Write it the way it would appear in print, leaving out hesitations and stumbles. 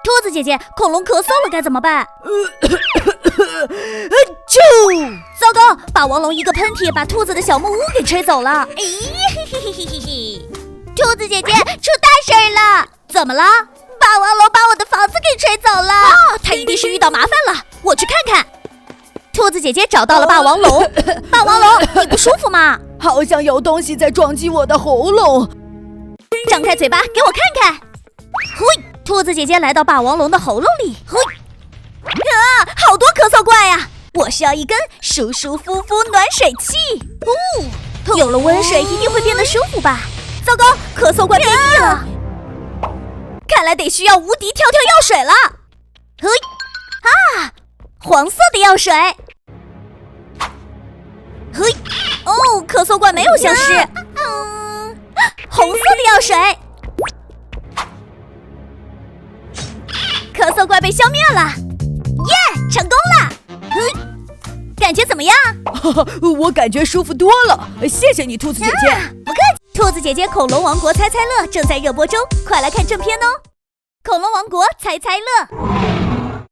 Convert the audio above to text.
兔子姐姐，恐龙咳嗽了该怎么办？糟糕！霸王龙一个喷嚏把兔子的小木屋给吹走了。兔子姐姐，出大事了！怎么了？霸王龙把我的房子给吹走了。它一定是遇到麻烦了，我去看看。兔子姐姐找到了霸王龙。霸王龙，你不舒服吗？好像有东西在撞击我的喉咙。张开嘴巴给我看看。嘿，兔子姐姐来到霸王龙的喉咙里。嘿，好多咳嗽怪呀！我需要一根舒舒服服暖水器。有了温水一定会变得舒服吧？糟糕，咳嗽怪变异了。看来得需要无敌跳跳药水了。嘿，黄色的药水。嘿，咳嗽怪没有消失。红色的药水。咳嗽怪被消灭了，耶，成功了！感觉怎么样？我感觉舒服多了，谢谢你，兔子姐姐。不客气。兔子姐姐恐龙王国猜猜乐正在热播中，快来看正片哦！恐龙王国猜猜乐。